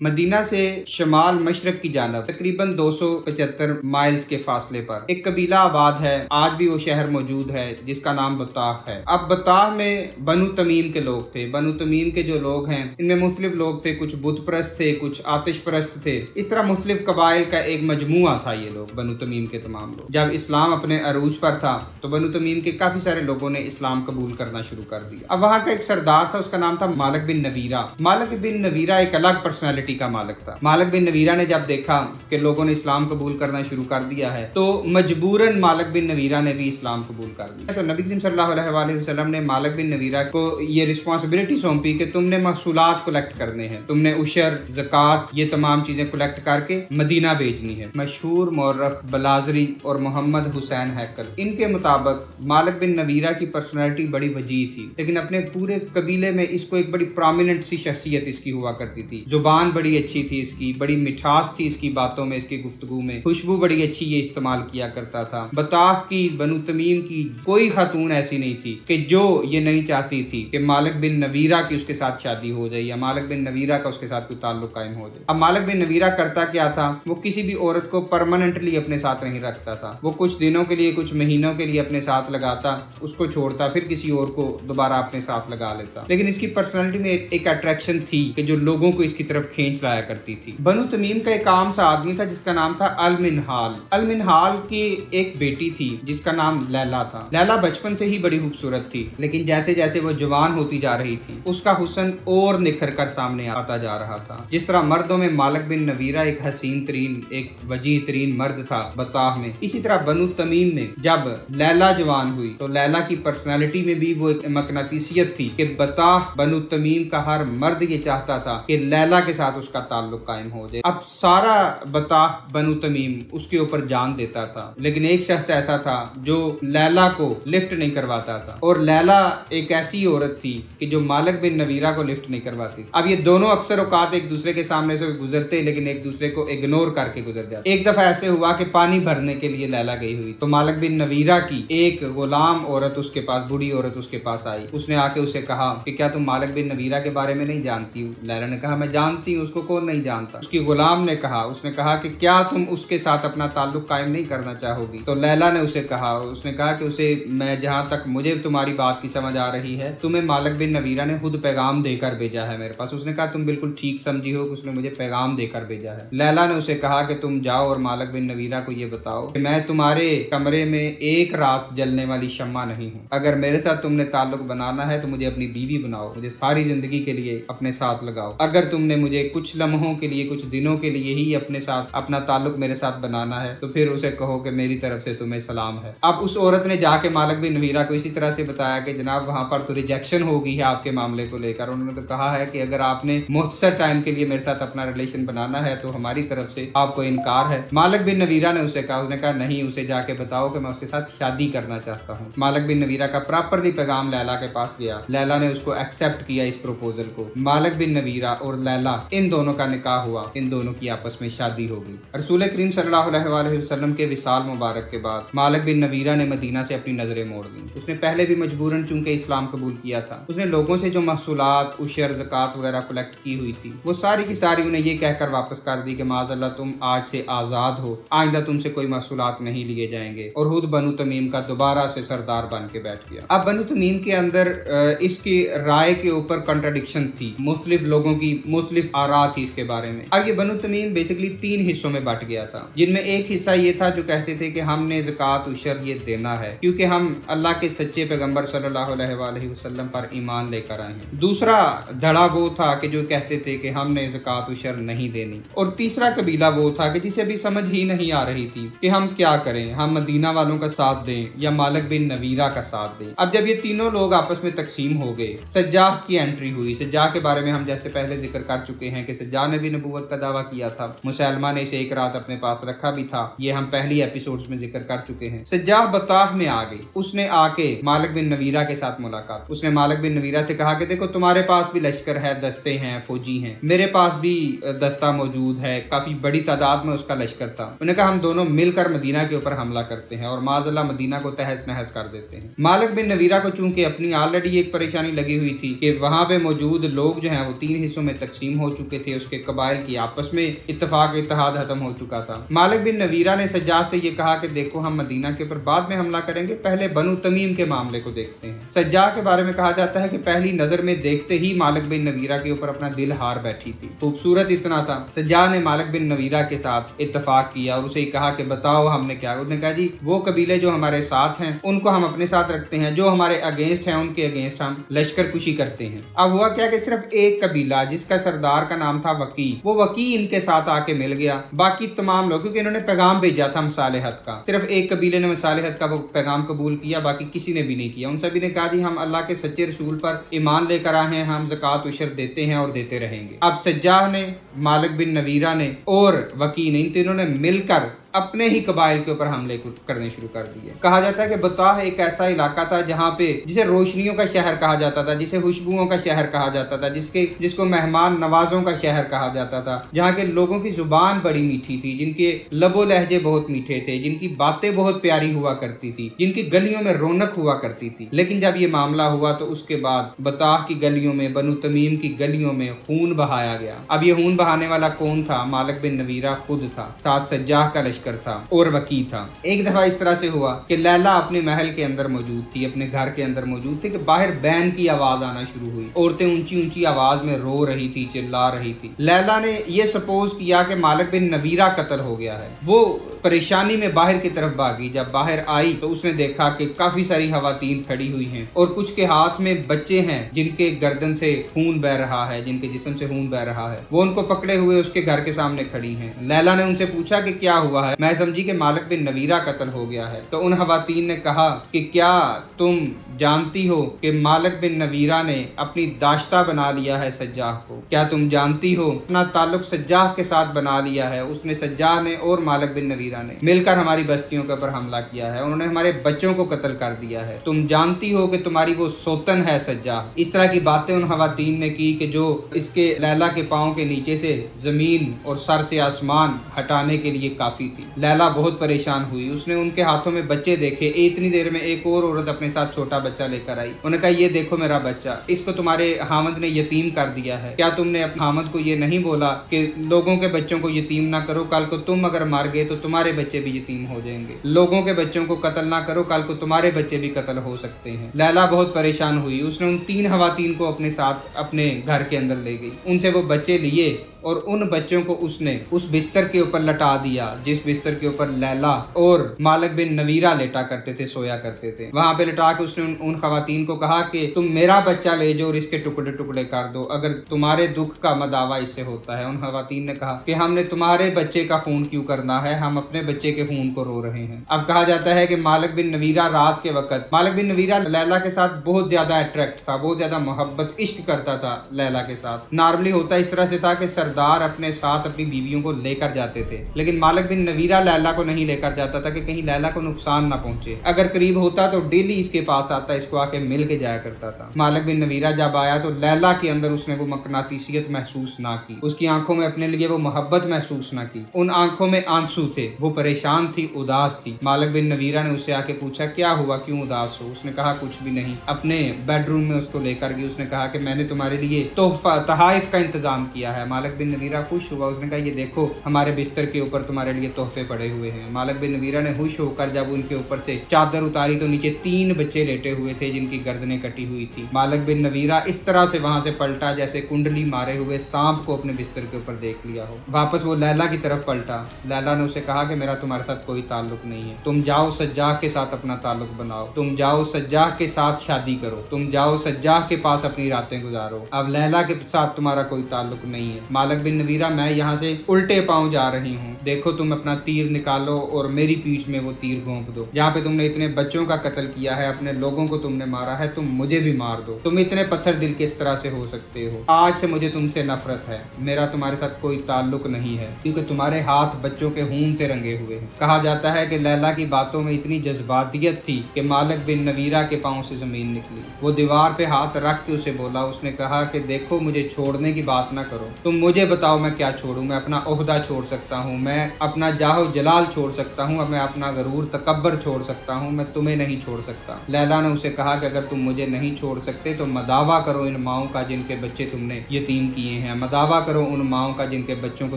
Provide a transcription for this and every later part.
مدینہ سے شمال مشرق کی جانب تقریباً 275 مائلز کے فاصلے پر ایک قبیلہ آباد ہے. آج بھی وہ شہر موجود ہے جس کا نام بطاح ہے. اب بطاح میں بنو تمیم کے لوگ تھے. بنو تمیم کے جو لوگ ہیں ان میں مختلف لوگ تھے. کچھ بت پرست تھے, کچھ آتش پرست تھے. اس طرح مختلف قبائل کا ایک مجموعہ تھا یہ لوگ, بنو تمیم کے تمام لوگ. جب اسلام اپنے عروج پر تھا تو بنو تمیم کے کافی سارے لوگوں نے اسلام قبول کرنا شروع کر دیا. اب وہاں کا ایک سردار تھا, اس کا نام تھا مالک بن نویرہ. مالک بن نویرہ ایک الگ پرسنالٹی کا مالک تھا. مالک بن نویرہ نے جب دیکھا کہ لوگوں نے اسلام قبول کرنا شروع کر دیا ہے تو مجبوراً مالک بن نویرہ نے بھی اسلام قبول کر دیا. تو نبی کریم صلی اللہ علیہ وآلہ وسلم نے مالک بن نویرہ کو یہ رسپانسبلٹی سونپی کہ تم نے محصولات کلیکٹ کرنے ہیں, تم نے عشر, زکوٰۃ, یہ تمام چیزیں کلیکٹ کر کے مدینہ بھیجنی ہے. مشہور مورخ بلازری اور محمد حسین ہیکل ان کے مطابق مالک بن نویرہ کی پرسنالٹی بڑی وجیح تھی, لیکن اپنے پورے قبیلے میں اس کو ایک بڑی پرومیننٹ سی شخصیت اس کی ہوا کرتی تھی. زبان بڑی اچھی تھی اس کی, بڑی مٹھاس تھی اس کی باتوں میں, اس کی گفتگو میں خوشبو بڑی اچھی یہ استعمال کیا کرتا تھا. بطاح کی, بنو تمیم کی کوئی خاتون ایسی نہیں تھی کہ جو یہ نہیں چاہتی تھی کہ مالک بن نویرہ کی اس کے ساتھ شادی ہو جائے یا مالک بن نویرہ کا اس کے ساتھ کوئی تعلق قائم ہو جائے. اب مالک بن نویرہ کرتا کیا تھا, وہ کسی بھی عورت کو پرماننٹلی اپنے ساتھ نہیں رکھتا تھا. وہ کچھ دنوں کے لیے, کچھ مہینوں کے لیے اپنے ساتھ لگاتا, اس کو چھوڑتا, پھر کسی اور کو دوبارہ اپنے ساتھ لگا لیتا. لیکن اس کی پرسنالٹی میں ایک اٹریکشن تھی کہ جو لوگوں کو اس کی طرف کھینچ لایا کرتی تھی. بنو تمیم کا ایک عام سا آدمی تھا جس کا نام تھا المنہال. المنہال کی ایک بیٹی تھی جس کا نام لیلا تھا. لیلا بچپن سے ہی بڑی خوبصورت تھی, لیکن جیسے جیسے وہ جوان ہوتی جا رہی تھی اس کا حسن اور نکھر کر سامنے آتا جا رہا تھا. جس طرح مردوں میں مالک بن نویرہ ایک حسین ترین, ایک وجیح ترین مرد تھا بطاح میں, اسی طرح بنو تمیم میں جب لیلا جوان ہوئی تو لیلا کی پرسنالٹی میں بھی وہ ایک مقناطیسیت تھی کہ بطاح بنو تمیم کا ہر مرد یہ چاہتا تھا کہ لیلا کے ساتھ اس کا تعلق قائم ہو جائے. اب سارا بطاح بنو تمیم اس کے اوپر جان دیتا تھا, لیکن ایک شخص ایسا تھا جو لیلا کو لفٹ نہیں کرواتا تھا, اور لیلا ایک ایسی عورت تھی کہ جو مالک بن نویرہ کو لفٹ نہیں کرواتی. اب یہ دونوں اکثر اوقات ایک دوسرے کے سامنے سے گزرتے لیکن ایک دوسرے کو اگنور کر کے گزر جاتے. ایک دفعہ ایسے ہوا کہ پانی بھرنے کے لیے لیلا گئی ہوئی تو مالک بن نویرہ کی ایک غلام عورت اس کے پاس, بوڑھی عورت اس کے پاس آئی. اس نے آ کے اسے کہا کہ کیا تم مالک بن نویرہ کے بارے میں نہیں جانتی ہو؟ لیلا نے کہا میں جانتی ہوں, اس کو کون نہیں جانتا. اس کی غلام نے کہا, اس نے کہا کہ کیا تم اس کے ساتھ اپنا تعلق قائم نہیں کرنا چاہو گی؟ تو لیلا نے اسے کہا, اس نے کہا کہ اسے میں جہاں تک مجھے تمہاری بات کی سمجھ آ رہی ہے تمہیں مالک بن نویرہ نے خود پیغام دے کر بھیجا ہے میرے پاس. اس نے کہا تم بالکل ٹھیک سمجھی ہو کہ اس نے مجھے پیغام دے کر بھیجا ہے. لیلا نے اسے کہا کہ تم جاؤ اور مالک بن نویرہ کو یہ بتاؤ کہ میں تمہارے کمرے میں ایک رات جلنے والی شمع نہیں ہوں. اگر میرے ساتھ تم نے تعلق بنانا ہے تو مجھے اپنی بیوی بناؤ, مجھے ساری زندگی کے لیے اپنے ساتھ لگاؤ. اگر تم نے مجھے کچھ لمحوں کے لیے, کچھ دنوں کے لیے ہی اپنے ساتھ اپنا تعلق میرے ساتھ بنانا ہے تو پھر اسے کہو کہ میری طرف سے تمہیں سلام ہے. اب اس عورت نے جا کے مالک بن نویرہ کو اسی طرح سے بتایا کہ جناب وہاں پر تو ریجیکشن ہو گئی ہے آپ کے معاملے کو لے کر. انہوں نے تو کہا ہے کہ اگر آپ نے مختصر ٹائم کے لیے میرے ساتھ اپنا ریلیشن بنانا ہے تو ہماری طرف سے آپ کو انکار ہے. مالک بن نویرہ نے اسے کہا, اس نے کہا نہیں, اسے جا کے بتاؤ کہ میں اس کے ساتھ شادی کرنا چاہتا ہوں. مالک بن نویرہ کا پراپرلی پیغام لیلا کے پاس گیا. لیلا نے اس کو ایکسپٹ کیا اس پروپوزل کو. مالک بن نویرہ اور لیلا ان دونوں کا نکاح ہوا, ان دونوں کی آپس میں شادی ہو گئی. رسول کریم صلی اللہ علیہ وآلہ وسلم کے وصال مبارک کے بعد مالک بن نویرہ نے مدینہ سے اپنی نظریں موڑ لی. اس نے پہلے بھی مجبوراً چونکہ اسلام قبول کیا تھا, اس نے لوگوں سے جو محصولات, عشر, زکوٰۃ وغیرہ کلیکٹ کی ہوئی تھی وہ ساری کی ساری انہیں یہ کہہ کر واپس کر دی کہ معاذ اللہ تم آج سے آزاد ہو, آئندہ تم سے کوئی محصولات نہیں لیے جائیں گے. اور خود بنو تمیم کا دوبارہ سے سردار بن کے بیٹھ گیا. اب بنو تمیم کے اندر اس کی رائے کے اوپر کنٹراڈکشن تھی, مختلف لوگوں کی مختلف آراء تھی اس کے بارے میں. اب یہ بنو تمیم بیسیکلی 3 حصوں میں بٹ گیا تھا, جن میں ایک حصہ یہ تھا جو کہتے تھے کہ ہم نے زکوٰۃ, عشر یہ دینا ہے کیونکہ ہم اللہ کے سچے پیغمبر صلی اللہ علیہ وآلہ وسلم پر ایمان لے کر آئے ہیں. دوسرا دھڑا وہ تھا کہ جو کہتے تھے کہ ہم نے زکوٰۃ, عشر نہیں دینی. اور تیسرا قبیلہ وہ تھا کہ جسے بھی سمجھ ہی نہیں آ رہی تھی کہ ہم کیا کریں, ہم مدینہ والوں کا ساتھ دیں یا مالک بن نویرہ کا ساتھ دیں. اب جب یہ تینوں لوگ آپس میں تقسیم ہو گئے, سجاح کی انٹری ہوئی. سجاح کے بارے میں ہم جیسے پہلے ذکر کر چکے ہیں کہ سجاح نے بھی نبوت کا دعویٰ کیا تھا, مسلمہ نے اسے ایک رات اپنے پاس رکھا بھی تھا, یہ ہم پہلی ایپیسوڈز میں ذکر کر چکے ہیں. سجاح بطاح میں آ گئی. اس نے آ کے مالک بن نویرہ کے ساتھ ملاقات. اس نے مالک بن نویرہ سے کہا کہ دیکھو تمہارے پاس بھی لشکر ہے, دستے ہیں, فوجی ہیں, میرے پاس بھی دستہ موجود ہے, کافی بڑی تعداد میں اس کا لشکر تھا. انہوں نے کہا ہم دونوں مل کر مدینہ کے اوپر حملہ کرتے ہیں اور معاذ اللہ مدینہ کو تہس نہس کر دیتے ہیں. مالک بن نویرہ کو چونکہ اپنی آلریڈی ایک پریشانی لگی ہوئی تھی کہ وہاں پہ موجود لوگ جو ہیں وہ 3 حصوں میں تقسیم ہو चुके थे, उसके कबाइल की आपस में इत्तेफाक इत्तेहाद खत्म हो चुका था। मालिक बिन नवीरा ने सज्जाद से ये कहा कि देखो हम मदीना के ऊपर बाद में हमला करेंगे, पहले बनु तमीम के मामले को देखते हैं। सज्जाद के बारे में कहा जाता है कि पहली नजर में देखते ही मालिक बिन नवीरा के ऊपर अपना दिल हार बैठी थी। खूबसूरत इतना था। सज्जाद ने मालिक बिन नवीरा के साथ इत्तेफाक किया और उसे कहा कि बताओ हमने क्या। उसने कहा जी वो कबीले जो हमारे साथ हैं उनको हम अपने साथ रखते हैं, जो हमारे अगेंस्ट हैं उनके अगेंस्ट हम लश्कर कुशी करते हैं। अब हुआ क्या कि सिर्फ एक कबीला जिसका सरदार का नाम था वकी, वो वकी इनके साथ आके मिल गया। बाकी तमाम लोग, क्योंकि इन्होंने पैगाम भेजा था मसालेहत का, सिर्फ एक कबीले ने मसालेहत का वो पैगाम कबूल किया, बाकी किसी ने भी नहीं किया। उन सभी ने कहा जी हम अल्लाह के सच्चे रसूल पर ईमान लेकर आए हैं, हम ज़कात उशर देते हैं और देते रहेंगे। अब सज्जाह ने, मालिक बिन नवीरा ने और वकी ने, इन तीनों ने मिलकर अपने ही कबाइल के ऊपर हमले करने शुरू कर दिए। कहा जाता है कि बताह एक ऐसा इलाका था जहाँ पे जिसे रोशनियों का शहर कहा जाता था, जिसे खुशबुओं का शहर कहा जाता था, जिसको मेहमान नवाजों का शहर कहा जाता था, जहाँ के लोगों की जुबान बड़ी मीठी थी, जिनके लबो लहजे बहुत मीठे थे, जिनकी बातें बहुत प्यारी हुआ करती थी, जिनकी गलियों में रौनक हुआ करती थी। लेकिन जब ये मामला हुआ तो उसके बाद बताह की गलियों में, बनु तमीम की गलियों में खून बहाया गया। अब ये खून बहाने वाला कौन था? मालिक बिन नवीरा खुद था, साथ सज्जाह का लश्कर था और वकी था। एक दफा इस तरह से हुआ कि लैला अपने महल के अंदर मौजूद थी, अपने घर के अंदर मौजूद थी कि बाहर बैन की आवाज आना शुरू हुई। औरतें ऊंची ऊंची आवाज में रो रही थी, चिल्ला रही थी। लैला ने यह सपोज किया कि मालिक बिन नवीरा कत्ल हो गया है। वो परेशानी में बाहर की तरफ भागी। जब बाहर आई तो उसने देखा कि काफी सारी खवातीन खड़ी हुई हैं और कुछ के हाथ में बच्चे हैं जिनके गर्दन से खून बह रहा है, जिनके जिस्म से खून बह रहा है। वो उनको पकड़े हुए उसके घर के सामने खड़ी हैं। लैला ने उनसे पूछा कि क्या हुआ है? मैं समझी कि मालिक बिन नवीरा कत्ल हो गया है। तो उन खवातीन ने कहा कि क्या तुम जानती हो कि मालिक बिन नवीरा ने अपनी दाश्ता बना लिया है सज्जाह को? क्या तुम जानती हो अपना ताल्लुक सज्जाह के साथ बना लिया है? उसने, सज्जाह ने और मालिक बिन नवीरा ने मिलकर हमारी बस्तियों के ऊपर हमला किया है, उन्होंने हमारे बच्चों को कत्ल कर दिया है। तुम जानती हो कि तुम्हारी वो सोतन है सज्जाह। इस तरह की बातें उन खवातीन ने की कि जो इसके लैला के पाँव के नीचे से जमीन और सर से आसमान हटाने के लिए काफी थी। लैला बहुत परेशान हुई। उसने उनके हाथों में बच्चे देखे। इतनी देर में एक और औरत अपने साथ छोटा बच्चा लेकर आई। उन्होंने कहा ये देखो मेरा बच्चा, इसको तुम्हारे हामद ने यतीम कर दिया है। क्या तुमने अपने हामद को ये नहीं बोला कि लोगों के बच्चों को यतीम ना करो, कल को तुम अगर मर गए तो तुम्हारे बच्चे भी यतीम हो जाएंगे। लोगों के बच्चों को कत्ल ना करो, कल को तुम्हारे बच्चे भी कत्ल हो सकते हैं। लैला बहुत परेशान हुई। उसने उन 3 खवातीन को अपने साथ अपने घर के अंदर ले गई। उनसे वो बच्चे लिए और उन बच्चों को उसने उस बिस्तर के ऊपर लटा दिया जिस बिस्तर के ऊपर लैला और मालिक बिन नवीरा लेटा करते थे, सोया करते थे। वहां पे लटा के उसने उन खवातीन को कहा कि तुम मेरा बच्चा ले जाओ और इसके टुकड़े टुकड़े कर दो, अगर तुम्हारे दुख का मदावा इससे होता है। उन खवातीन ने कहा कि हमने तुम्हारे बच्चे का खून क्यों करना है, हम अपने बच्चे के खून को रो रहे हैं। अब कहा जाता है कि मालिक बिन नवीरा रात के वक्त, मालिक बिन नवीरा लैला के साथ बहुत ज्यादा अट्रैक्ट था, बहुत ज्यादा मोहब्बत इश्क करता था लैला के साथ। नॉर्मली होता इस तरह से था कि सरदार अपने साथ अपनी बीवियों को लेकर जाते थे, लेकिन मालिक बिन नवीरा लैला को नहीं लेकर जाता था कि कहीं लैला को नुकसान ना पहुंचे। अगर करीब होता तो डेली इसके पास आता, इसको आके मिल के जाया करता था। मालिक बिन नवीरा जब आया तो लैला के अंदर उसने वो मकनातीसियत महसूस ना की, उसकी आंखों में अपने लिए वो मोहब्बत महसूस ना की। उन आंखों में आंसू थे, वो परेशान थी, उदास थी। मालिक बिन नवीरा ने उससे आके पूछा क्या हुआ, क्यों उदास हो? उसने कहा कुछ भी नहीं। अपने बेडरूम में उसको लेकर गई। उसने कहा कि मैंने तुम्हारे लिए तोहफा तहाइफ का इंतजाम किया है। मालिक बिन नवीरा खुश हुआ। उसने कहा ये देखो हमारे बिस्तर के ऊपर तुम्हारे लिए तोहफे पड़े हुए हैं। मालिक बिन नवीरा ने खुश होकर जब उनके ऊपर से चादर उतारी तो नीचे 3 बच्चे लेटे हुए थे जिनकी गर्दनें कटी हुई थी। मालिक बिन नवीरा इस तरह से वहां से पलटा जैसे कुंडली मारे हुए सांप को अपने बिस्तर के ऊपर देख लिया हो। वापस वो लैला की तरफ पलटा। लैला ने उसे कहा कि मेरा तुम्हारे साथ कोई ताल्लुक नहीं है, तुम जाओ सज्जाह के साथ अपना ताल्लुक बनाओ, तुम जाओ सज्जाह के साथ शादी करो, तुम जाओ सज्जाह के पास अपनी रातें गुजारो। अब लैला के साथ तुम्हारा कोई ताल्लुक नहीं है। मालिक बिन नवीरा मैं यहाँ से उल्टे पांव जा रही हूँ, देखो तुम अपना तीर निकालो और मेरी पीठ में वो तीर घोंप दो। जहाँ पे तुमने इतने बच्चों का कत्ल किया है, अपने लोगों को तुमने मारा है, तुम मुझे भी मार दो। तुम इतने पत्थर दिल किस तरह से हो सकते हो? आज से मुझे तुमसे नफरत है, मेरा तुम्हारे साथ कोई ताल्लुक नहीं है, क्योंकि तुम्हारे हाथ बच्चों के खून से रंगे हुए हैं। कहा जाता है कि लैला की बातों में इतनी जज्बातियत थी कि मालिक बिन नवीरा के पाँव से जमीन निकली। वो दीवार पे हाथ रख के उसे बोला, उसने कहा कि देखो मुझे छोड़ने की बात ना करो, तुम मुझ मुझे बताओ मैं क्या छोड़ूं, मैं अपना ओहदा छोड़ सकता हूँ, मैं अपना जाहो जलाल छोड़ सकता हूँ, मैं अपना गरूर तकब्बर छोड़ सकता हूँ, मैं तुम्हें नहीं छोड़ सकता। लैला ने उसे कहा कि अगर तुम मुझे नहीं छोड़ सकते तो मदावा करो इन माओं का जिनके बच्चे तुमने यतीम किए हैं, मदावा करो उन माओं का जिनके बच्चों को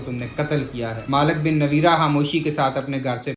तुमने कत्ल किया है। मालिक बिन नवीरा खामोशी के साथ अपने घर से